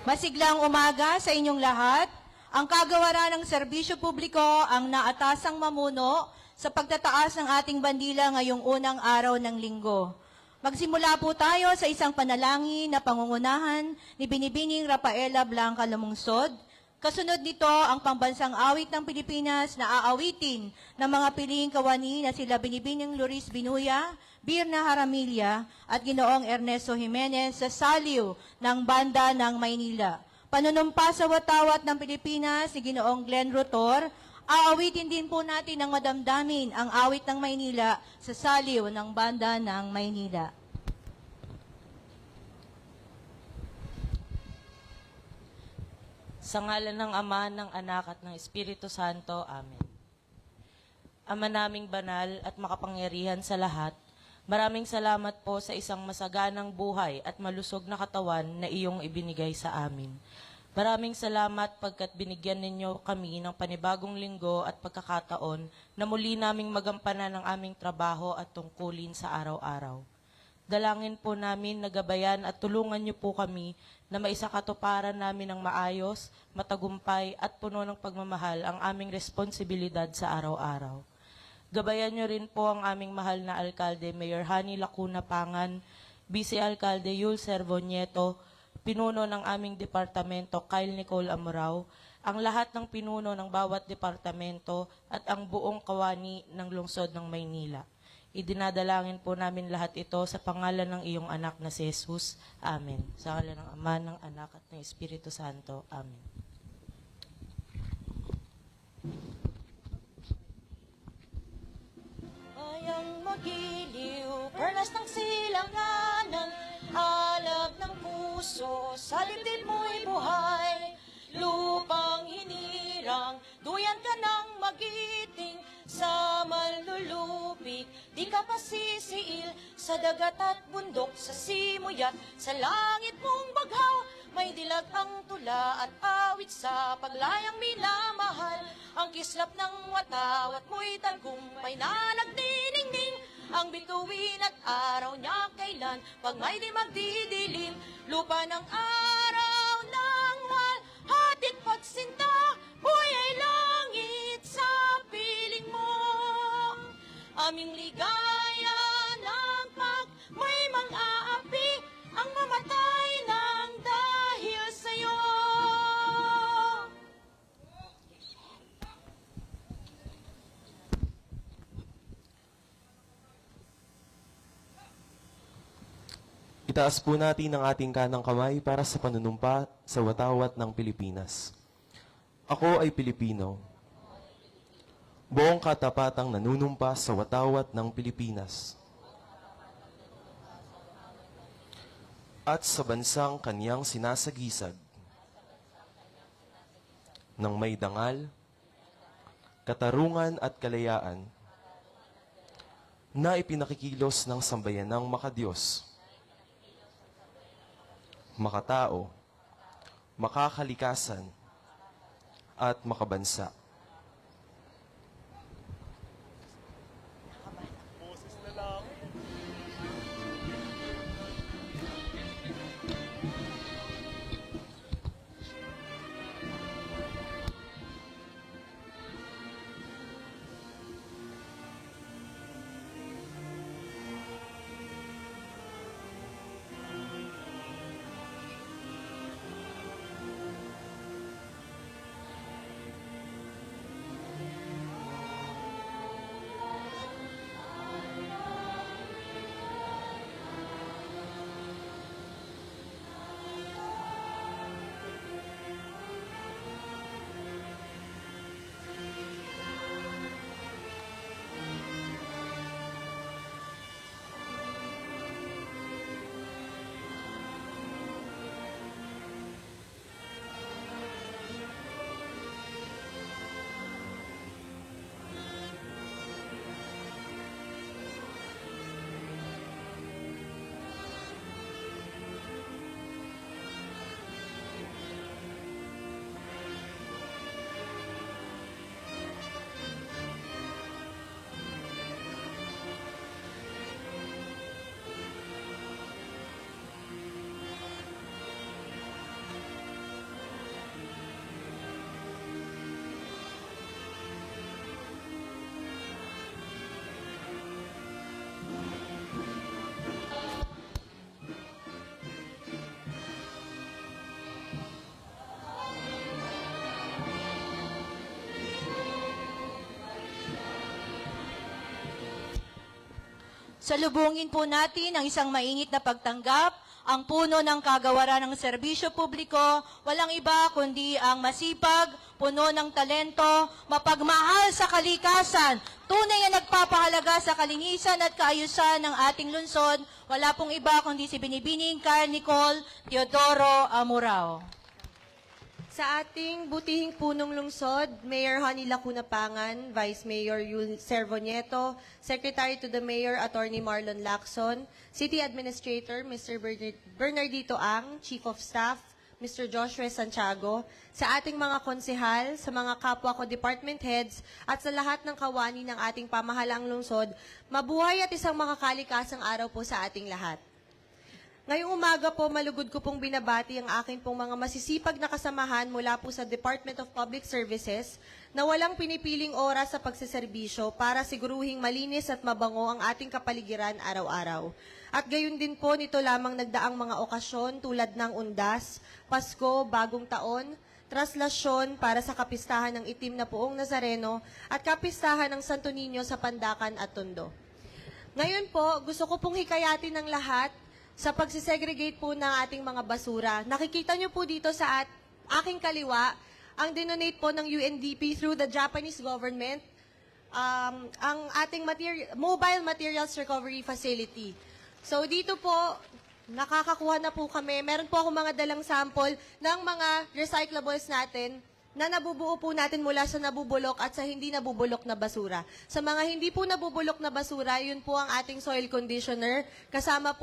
Masiglang umaga sa inyong lahat. Ang kagawaran ng serbisyo publiko ang naatasang mamuno sa pagtataas ng ating bandila ngayong unang araw ng linggo. Magsimula po tayo sa isang panalangin na pangungunahan ni Binibining Rafaela Blanca Lumungsod. Kasunod nito ang pambansang awit ng Pilipinas na aawitin ng mga piling kawani na sila Binibining Loris Binuya, Birna Haramilla at Ginoong Ernesto Jimenez sa saliw ng banda ng Maynila. Panunumpa sa watawat ng Pilipinas si Ginoong Glenn Rotor, aawitin din po natin ng madamdamin ang awit ng Maynila sa saliw ng banda ng Maynila. Sa ngalan ng Ama, ng Anak at ng Espiritu Santo. Amen. Ama naming banal at makapangyarihan sa lahat, maraming salamat po sa isang masaganang buhay at malusog na katawan na iyong ibinigay sa amin. Maraming salamat pagkat binigyan ninyo kami ng panibagong linggo at pagkakataon na muli naming magampanan ang aming trabaho at tungkulin sa araw-araw. Dalangin po namin na gabayan at tulungan niyo po kami na maisakatuparan namin ng maayos, matagumpay at puno ng pagmamahal ang aming responsibilidad sa araw-araw. Gabayan niyo rin po ang aming mahal na Alkalde, Mayor Hani Lacuna Pangan, Vice Alkalde Yul Servo Nieto, pinuno ng aming departamento Kyle Nicole Amorao, ang lahat ng pinuno ng bawat departamento at ang buong kawani ng lungsod ng Maynila. Idinadalangin po namin lahat ito sa pangalan ng iyong anak na si Jesus. Amen. Sa ngalan ng Ama, ng Anak at ng Espiritu Santo. Amen. Ayang magiliw, perlas ng silanganan, alab ng puso, sa libdib mo'y buhay. Lupang hinirang, duyan ka ng magiting, sa malulupik, di ka pasisiil, sa dagat at bundok, sa simuyat, sa langit mong baghaw, may dilag ang tula at awit sa paglayang minamahal. Ang kislap ng watawat mo'y tagumpay na nagniningning, ang bituin at araw niya kailan, pag may di magdidilim, lupa ng araw ng mahal, hatid pagsinta, buhay ay langit sa piling mo. Aming ligaya ng pag may mang-aapi, ang mamatay ng dahil sa'yo. Itaas po natin ang ating kanang kamay para sa panunumpa sa watawat ng Pilipinas. Ako ay Pilipino. Buong katapatang nanunumpa sa watawat ng Pilipinas at sa bansang kanyang sinasagisag ng may dangal, katarungan at kalayaan na ipinakikilos ng sambayanang makadiyos, makatao, makakalikasan, at makabansa. Salubungin po natin ang isang mainit na pagtanggap, ang puno ng kagawaran ng serbisyo publiko, walang iba kundi ang masipag, puno ng talento, mapagmahal sa kalikasan, tunay na nagpapahalaga sa kalinisan at kaayusan ng ating lungsod, wala pong iba kundi si Binibining Carl Nicole Teodoro Amurao. Sa ating butihing punong lungsod, Mayor Honey Lacuna Pangan, Vice Mayor Yul Servo Nieto, Secretary to the Mayor Attorney Marlon Lacson, City Administrator Mr. Bernardito Ang, Chief of Staff Mr. Joshua Santiago, sa ating mga konsehal, sa mga kapwa ko department heads, at sa lahat ng kawani ng ating pamahalaang lungsod, mabuhay at isang makakalikasang araw po sa ating lahat. Ngayong umaga po, malugod ko pong binabati ang aking pong mga masisipag na kasamahan mula po sa Department of Public Services na walang pinipiling oras sa pagseserbisyo para siguruhing malinis at mabango ang ating kapaligiran araw-araw. At gayon din po nito lamang nagdaang mga okasyon tulad ng Undas, Pasko, Bagong Taon, Traslasyon para sa kapistahan ng Itim na Poong Nazareno at kapistahan ng Santo Niño sa Pandakan at Tondo. Ngayon po, gusto ko pong hikayatin ng lahat sa pagsisegregate po ng ating mga basura. Nakikita nyo po dito sa aking kaliwa, ang dinonate po ng UNDP through the Japanese government, ang ating mobile materials recovery facility. So dito po, nakakakuha na po kami. Meron po ako mga dalang sample ng mga recyclables natin na nabubuo po natin mula sa nabubulok at sa hindi nabubulok na basura. Sa mga hindi po nabubulok na basura, yun po ang ating soil conditioner. Kasama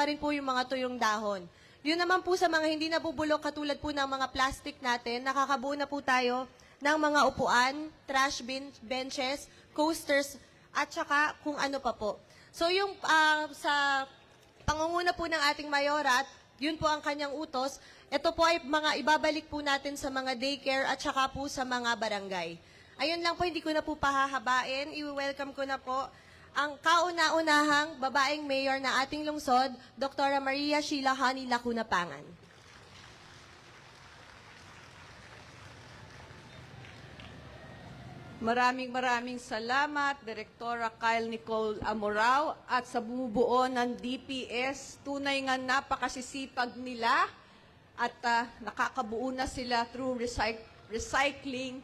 rin po yung mga tuyong dahon. Yun naman po sa mga hindi nabubulok, katulad po ng mga plastic natin, nakakabuo na po tayo ng mga upuan, trash benches, coasters, at saka kung ano pa po. So yung sa pangunguna po ng ating mayorat, yun po ang kanyang utos. Ito po ay mga ibabalik po natin sa mga daycare at saka po sa mga barangay. Ayun lang po, hindi ko na po pahahabain. I-welcome ko na po ang kauna-unahang babaeng mayor na ating lungsod, Dr. Maria Sheila Honey Lacuna Pangan. Maraming salamat, Direktora Kyle Nicole Amurao at sa bumubuo ng DPS. Tunay nga napakasisipag nila at nakakabuo na sila through recycling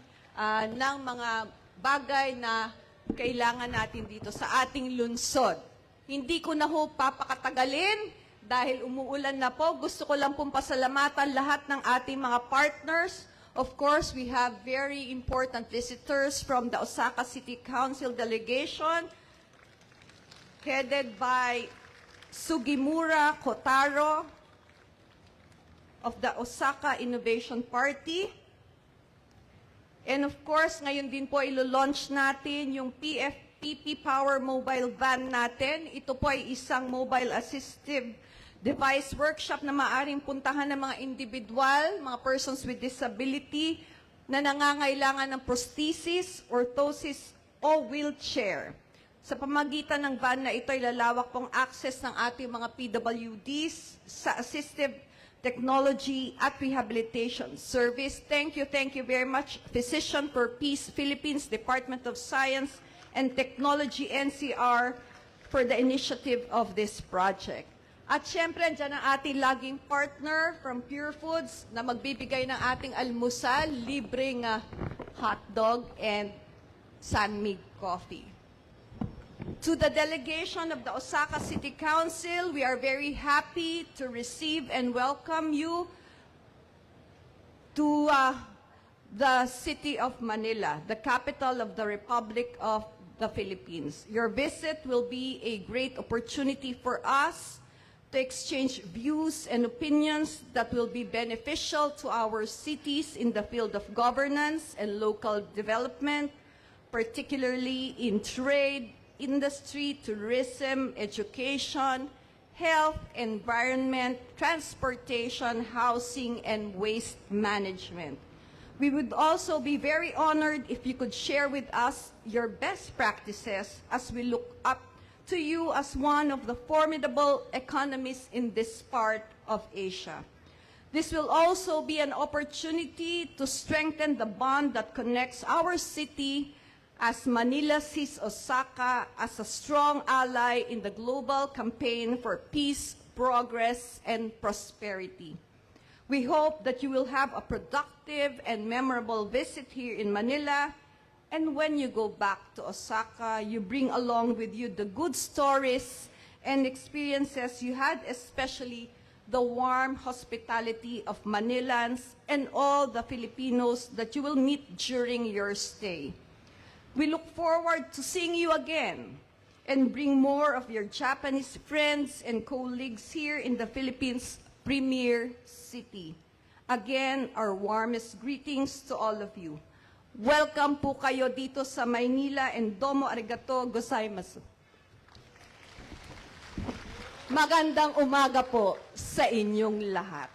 ng mga bagay na kailangan natin dito sa ating lungsod. Hindi ko na ho papakatagalin dahil umuulan na po. Gusto ko lang pong pasalamatan lahat ng ating mga partners. Of course, we have very important visitors from the Osaka City Council delegation, headed by Sugimura Kotaro of the Osaka Innovation Party. And of course, ngayon din po ilo-launch natin yung PFPP Power Mobile Van natin. Ito po ay isang mobile assistive device workshop na maaring puntahan ng mga individual, mga persons with disability na nangangailangan ng prosthesis, orthosis, o wheelchair. Sa pamagitan ng van na ito ay lalawak pong access ng ating mga PWDs sa assistive technology at rehabilitation service. Thank you very much, Physician for Peace Philippines, Department of Science and Technology, NCR, for the initiative of this project. At syempre, andyan ang ating laging partner from Pure Foods na magbibigay ng ating almusal, libreng hotdog and Sanmig coffee. To the delegation of the Osaka City Council, we are very happy to receive and welcome you to the city of Manila, the capital of the Republic of the Philippines. Your visit will be a great opportunity for us to exchange views and opinions that will be beneficial to our cities in the field of governance and local development, particularly in trade, industry, tourism, education, health, environment, transportation, housing, and waste management. We would also be very honored if you could share with us your best practices as we look up to you as one of the formidable economies in this part of Asia. This will also be an opportunity to strengthen the bond that connects our city as Manila sees Osaka as a strong ally in the global campaign for peace, progress, and prosperity. We hope that you will have a productive and memorable visit here in Manila, and when you go back to Osaka, you bring along with you the good stories and experiences you had, especially the warm hospitality of Manilans and all the Filipinos that you will meet during your stay. We look forward to seeing you again and bring more of your Japanese friends and colleagues here in the Philippines' premier city. Again, our warmest greetings to all of you. Welcome po kayo dito sa Maynila and domo arigato gozaimasu. Magandang umaga po sa inyong lahat.